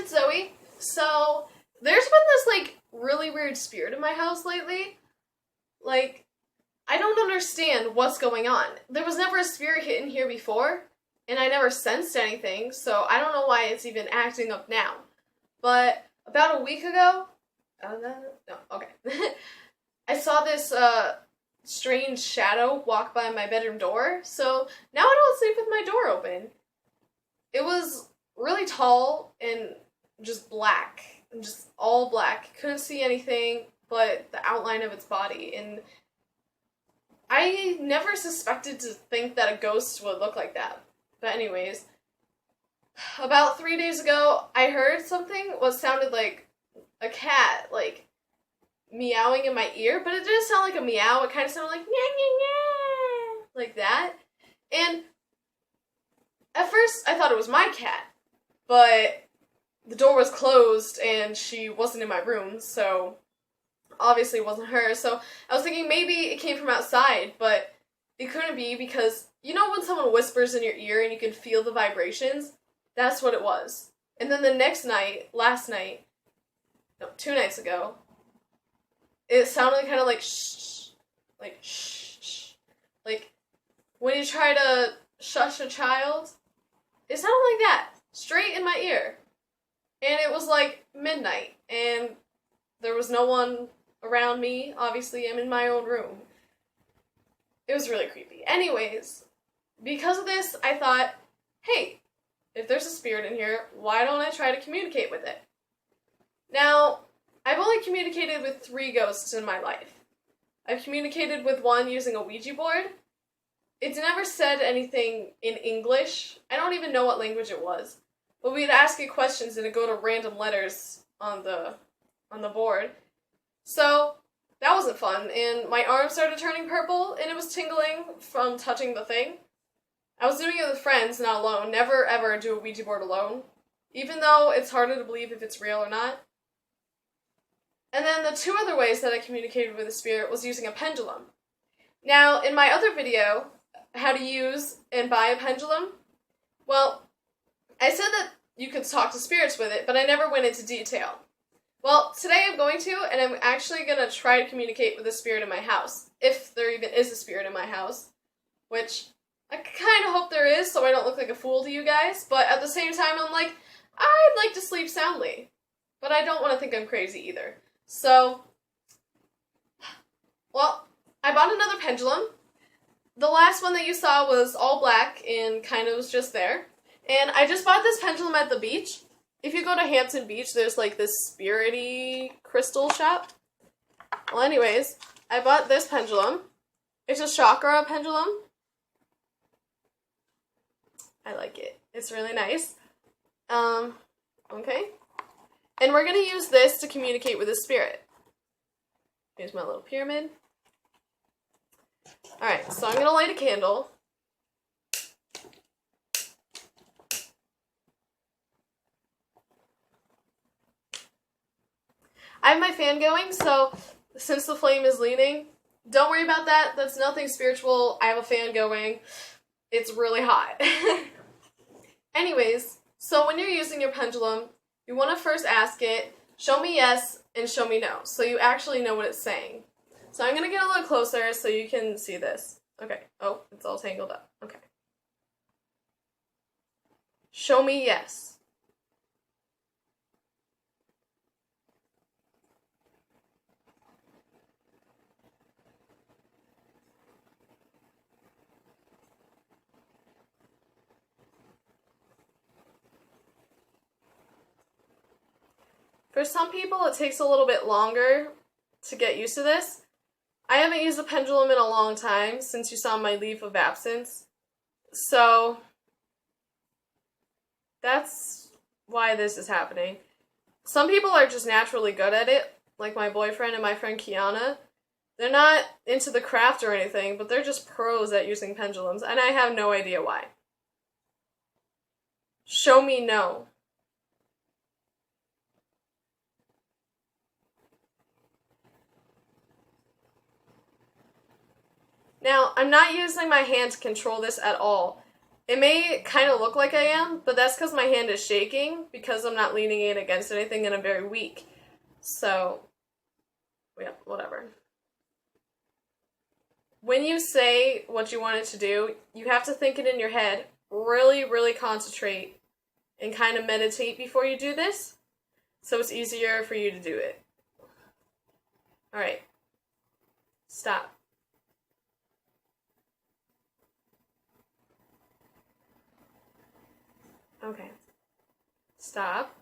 it's Zoe. So, there's been this, like, really weird spirit in my house lately. Like, I don't understand what's going on. There was never a spirit hidden here before, and I never sensed anything, so I don't know why it's even acting up now. But about a week ago, I saw this, strange shadow walk by my bedroom door, so now I don't sleep with my door open. It was really tall and just black, and just all black. Couldn't see anything but the outline of its body, and I never suspected to think that a ghost would look like that. But anyways, about 3 days ago, I heard something what sounded like a cat, like, meowing in my ear, but it didn't sound like a meow, it kind of sounded like, like that. And at first, I thought it was my cat, but the door was closed and she wasn't in my room, so obviously it wasn't her. So I was thinking maybe it came from outside, but it couldn't be because, you know when someone whispers in your ear and you can feel the vibrations? That's what it was. And then the next night, 2 nights ago, it sounded kind of like shh, like shh, shh. Like when you try to shush a child, it sounded like that, straight in my ear. And it was like midnight, and there was no one around me. Obviously, I'm in my own room. It was really creepy. Anyways, because of this, I thought, hey, if there's a spirit in here, why don't I try to communicate with it? Now, I've only communicated with 3 ghosts in my life. I've communicated with one using a Ouija board. It's never said anything in English. I don't even know what language it was. But we'd ask it questions and it'd go to random letters on the board. So, that wasn't fun, and my arm started turning purple, and it was tingling from touching the thing. I was doing it with friends, not alone. Never ever do a Ouija board alone, even though it's harder to believe if it's real or not. And then the 2 other ways that I communicated with a spirit was using a pendulum. Now, in my other video, how to use and buy a pendulum, well, I said that you could talk to spirits with it, but I never went into detail. Well, today I'm going to, and I'm actually going to try to communicate with a spirit in my house, if there even is a spirit in my house, which I kind of hope there is, so I don't look like a fool to you guys, but at the same time, I'm like, I'd like to sleep soundly, but I don't want to think I'm crazy either. So, well, I bought another pendulum. The last one that you saw was all black and kind of was just there. And I just bought this pendulum at the beach. If you go to Hampton Beach, there's like this spirity crystal shop. Well, anyways, I bought this pendulum. It's a chakra pendulum. I like it. It's really nice. Okay. And we're going to use this to communicate with a spirit. Here's my little pyramid. Alright, so I'm going to light a candle. I have my fan going, so since the flame is leaning, don't worry about that. That's nothing spiritual. I have a fan going. It's really hot. Anyways, so when you're using your pendulum, you want to first ask it, show me yes and show me no, so you actually know what it's saying. So I'm going to get a little closer so you can see this. Okay. Oh, it's all tangled up. Okay. Show me yes. For some people, it takes a little bit longer to get used to this. I haven't used a pendulum in a long time, since you saw my leave of absence. So, that's why this is happening. Some people are just naturally good at it, like my boyfriend and my friend Kiana. They're not into the craft or anything, but they're just pros at using pendulums, and I have no idea why. Show me no. Now, I'm not using my hand to control this at all. It may kind of look like I am, but that's because my hand is shaking because I'm not leaning it against anything and I'm very weak. So, yeah, whatever. When you say what you want it to do, you have to think it in your head, really, really concentrate, and kind of meditate before you do this, so it's easier for you to do it. Alright. Stop. Okay. Stop.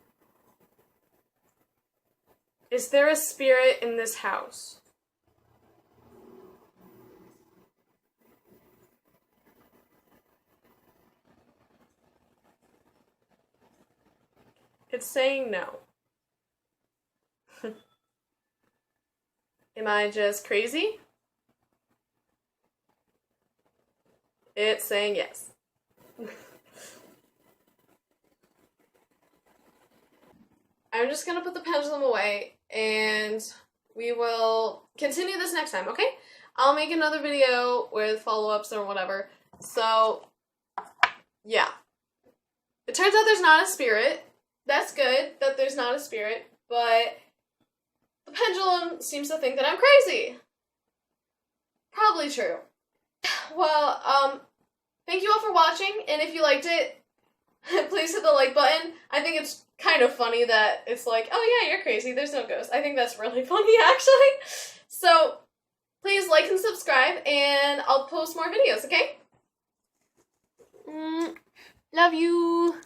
Is there a spirit in this house? It's saying no. Am I just crazy? It's saying yes. I'm just gonna put the pendulum away and we will continue this next time, okay? I'll make another video with follow-ups or whatever. So, yeah. It turns out there's not a spirit. That's good that there's not a spirit, but the pendulum seems to think that I'm crazy. Probably true. Well, thank you all for watching, and if you liked it, please hit the like button. I think it's kind of funny that it's like, oh yeah, you're crazy, there's no ghost. I think that's really funny, actually. So, please like and subscribe, and I'll post more videos, okay? Love you!